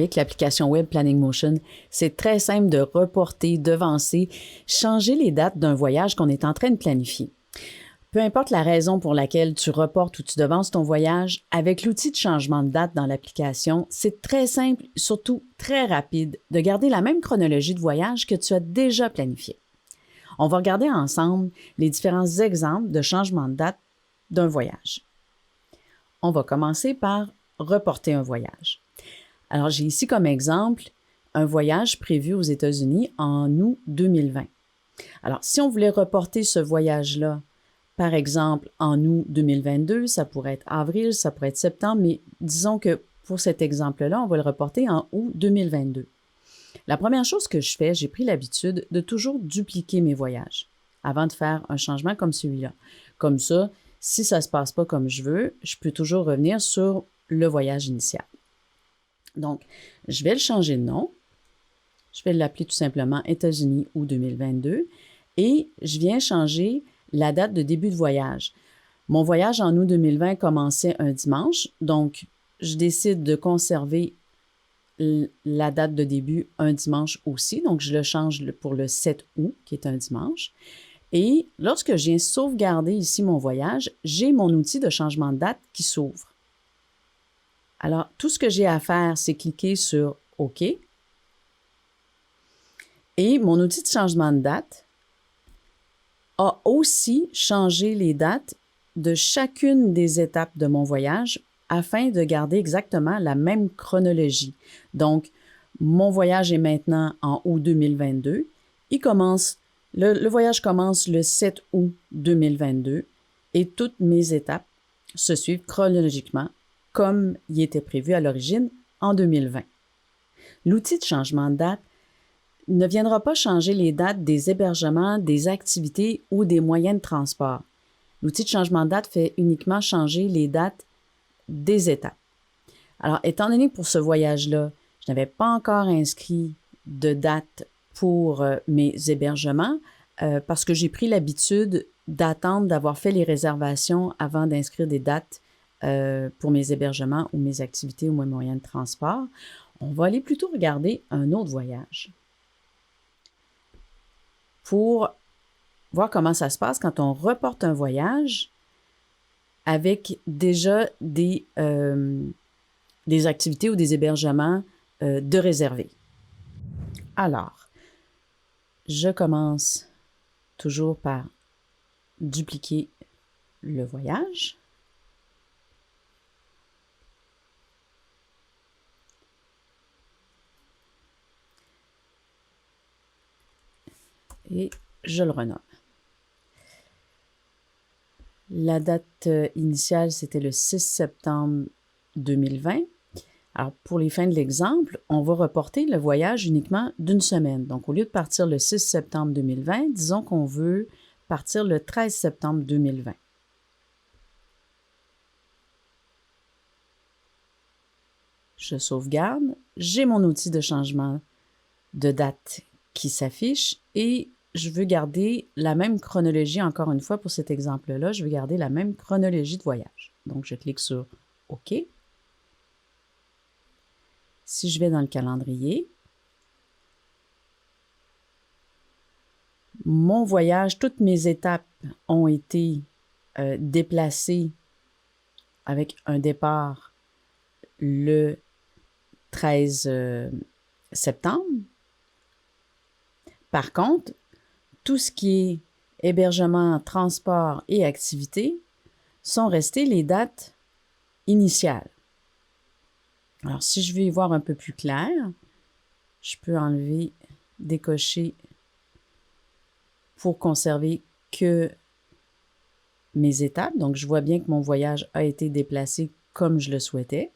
avec l'application Web Planning Motion. C'est très simple de reporter, devancer, changer les dates d'un voyage qu'on est en train de planifier. Peu importe la raison pour laquelle tu reportes ou tu devances ton voyage, avec l'outil de changement de date dans l'application, c'est très simple, surtout très rapide, de garder la même chronologie de voyage que tu as déjà planifié. On va regarder ensemble les différents exemples de changement de date d'un voyage. On va commencer par reporter un voyage. Alors, j'ai ici comme exemple un voyage prévu aux États-Unis en août 2020. Alors, si on voulait reporter ce voyage-là, par exemple, en août 2022, ça pourrait être avril, ça pourrait être septembre, mais disons que pour cet exemple-là, on va le reporter en août 2022. La première chose que je fais, j'ai pris l'habitude de toujours dupliquer mes voyages avant de faire un changement comme celui-là. Comme ça, si ça ne se passe pas comme je veux, je peux toujours revenir sur le voyage initial. Donc, je vais le changer de nom. Je vais l'appeler tout simplement États-Unis août 2022 et je viens changer la date de début de voyage. Mon voyage en août 2020 commençait un dimanche, donc je décide de conserver la date de début un dimanche aussi, donc je le change pour le 7 août, qui est un dimanche. Et lorsque je viens sauvegarder ici mon voyage, j'ai mon outil de changement de date qui s'ouvre. Alors, tout ce que j'ai à faire, c'est cliquer sur OK. Et mon outil de changement de date a aussi changé les dates de chacune des étapes de mon voyage afin de garder exactement la même chronologie. Donc, mon voyage est maintenant en août 2022. Le voyage commence le 7 août 2022 et toutes mes étapes se suivent chronologiquement comme il était prévu à l'origine en 2020. L'outil de changement de date ne viendra pas changer les dates des hébergements, des activités ou des moyens de transport. L'outil de changement de date fait uniquement changer les dates des étapes. Alors, étant donné que pour ce voyage-là, je n'avais pas encore inscrit de date pour mes hébergements parce que j'ai pris l'habitude d'attendre d'avoir fait les réservations avant d'inscrire des dates pour mes hébergements ou mes activités ou mes moyens de transport. On va aller plutôt regarder un autre voyage pour voir comment ça se passe quand on reporte un voyage avec déjà des activités ou des hébergements de réserver. Alors, je commence toujours par dupliquer le voyage. Et je le renomme. La date initiale, c'était le 6 septembre 2020. Alors, pour les fins de l'exemple, on va reporter le voyage uniquement d'une semaine. Donc, au lieu de partir le 6 septembre 2020, disons qu'on veut partir le 13 septembre 2020. Je sauvegarde, j'ai mon outil de changement de date qui s'affiche et je veux garder la même chronologie, encore une fois, pour cet exemple-là, je veux garder la même chronologie de voyage. Donc, je clique sur OK. Si je vais dans le calendrier, mon voyage, toutes mes étapes ont été déplacées avec un départ le 13 septembre. Par contre, tout ce qui est hébergement, transport et activités sont restés les dates initiales. Alors, si je veux y voir un peu plus clair, je peux enlever, décocher pour conserver que mes étapes. Donc, je vois bien que mon voyage a été déplacé comme je le souhaitais.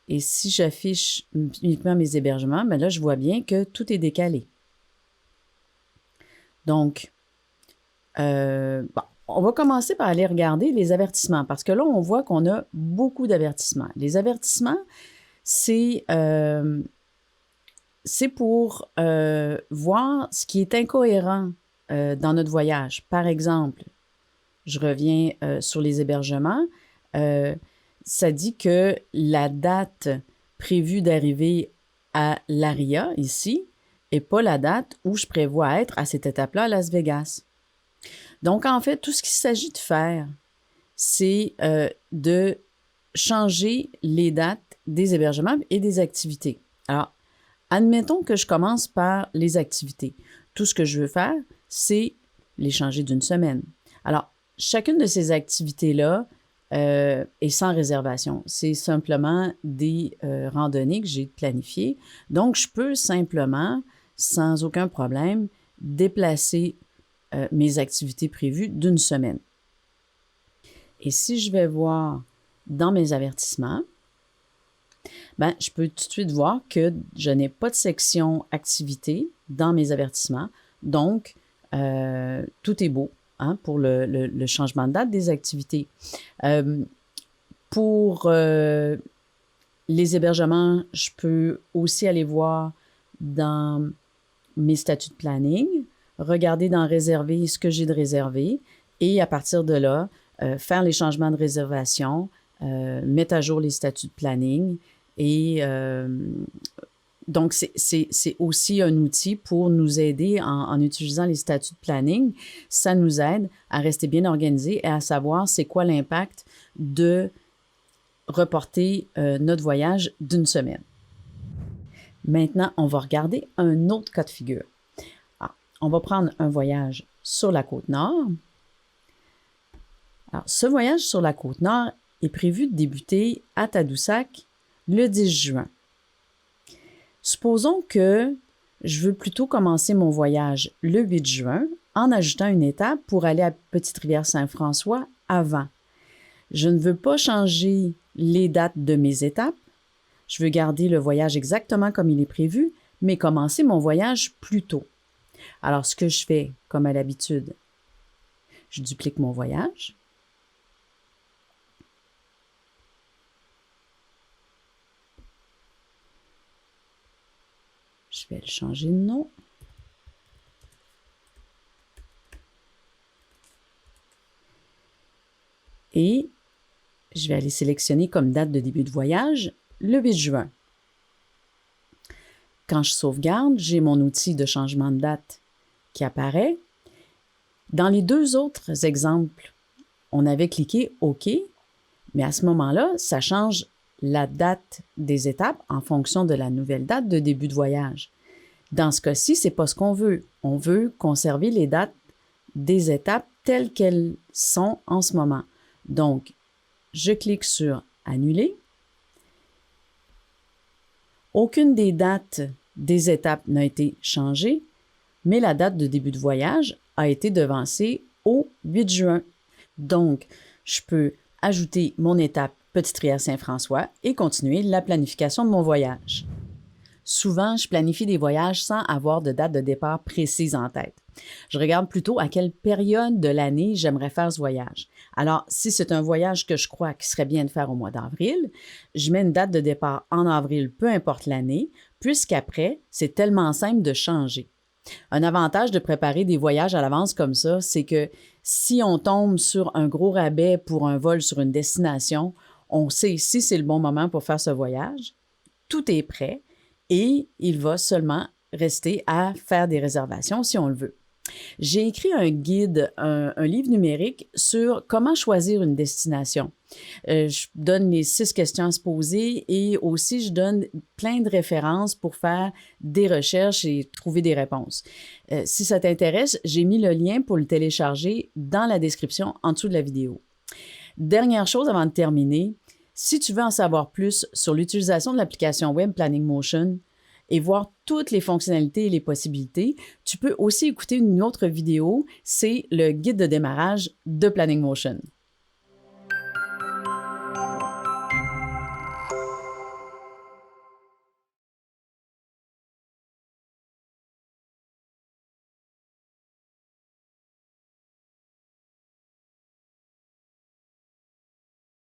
Et si j'affiche uniquement mes hébergements, bien là, je vois bien que tout est décalé. Donc, on va commencer par aller regarder les avertissements parce que là, on voit qu'on a beaucoup d'avertissements. Les avertissements, c'est pour voir ce qui est incohérent dans notre voyage. Par exemple, je reviens sur les hébergements. Ça dit que la date prévu d'arriver à l'ARIA ici et pas la date où je prévois être à cette étape-là à Las Vegas. Donc, en fait, tout ce qu'il s'agit de faire, c'est de changer les dates des hébergements et des activités. Alors, admettons que je commence par les activités. Tout ce que je veux faire, c'est les changer d'une semaine. Alors, chacune de ces activités-là est sans réservation. C'est simplement des randonnées que j'ai planifiées. Donc, je peux simplement, sans aucun problème, déplacer mes activités prévues d'une semaine. Et si je vais voir dans mes avertissements, ben, je peux tout de suite voir que je n'ai pas de section activité dans mes avertissements. Donc, tout est beau pour le changement de date des activités. Pour les hébergements, je peux aussi aller voir dans mes statuts de planning, regarder dans réserver ce que j'ai de réservé et à partir de là, faire les changements de réservation, mettre à jour les statuts de planning et donc c'est aussi un outil pour nous aider en utilisant les statuts de planning. Ça nous aide à rester bien organisés et à savoir c'est quoi l'impact de reporter notre voyage d'une semaine. Maintenant, on va regarder un autre cas de figure. Alors, on va prendre un voyage sur la Côte-Nord. Alors, ce voyage sur la Côte-Nord est prévu de débuter à Tadoussac le 10 juin. Supposons que je veux plutôt commencer mon voyage le 8 juin en ajoutant une étape pour aller à Petite-Rivière-Saint-François avant. Je ne veux pas changer les dates de mes étapes. Je veux garder le voyage exactement comme il est prévu, mais commencer mon voyage plus tôt. Alors, ce que je fais, comme à l'habitude, je duplique mon voyage. Je vais le changer de nom. Et je vais aller sélectionner comme date de début de voyage le 8 juin. Quand je sauvegarde, j'ai mon outil de changement de date qui apparaît. Dans les deux autres exemples, on avait cliqué OK, mais à ce moment-là, ça change la date des étapes en fonction de la nouvelle date de début de voyage. Dans ce cas-ci, ce n'est pas ce qu'on veut. On veut conserver les dates des étapes telles qu'elles sont en ce moment. Donc, je clique sur Annuler. Aucune des dates des étapes n'a été changée, mais la date de début de voyage a été devancée au 8 juin. Donc, je peux ajouter mon étape Petite-Rivière-Saint-François et continuer la planification de mon voyage. Souvent, je planifie des voyages sans avoir de date de départ précise en tête. Je regarde plutôt à quelle période de l'année j'aimerais faire ce voyage. Alors, si c'est un voyage que je crois qu'il serait bien de faire au mois d'avril, je mets une date de départ en avril, peu importe l'année, puisqu'après, c'est tellement simple de changer. Un avantage de préparer des voyages à l'avance comme ça, c'est que si on tombe sur un gros rabais pour un vol sur une destination, on sait si c'est le bon moment pour faire ce voyage, tout est prêt et il va seulement rester à faire des réservations si on le veut. J'ai écrit un guide, un livre numérique sur comment choisir une destination. Je donne les 6 questions à se poser et aussi je donne plein de références pour faire des recherches et trouver des réponses. Si ça t'intéresse, j'ai mis le lien pour le télécharger dans la description en dessous de la vidéo. Dernière chose avant de terminer, si tu veux en savoir plus sur l'utilisation de l'application Web Planning Motion et voir toutes les fonctionnalités et les possibilités, tu peux aussi écouter une autre vidéo, c'est le guide de démarrage de Planning Motion.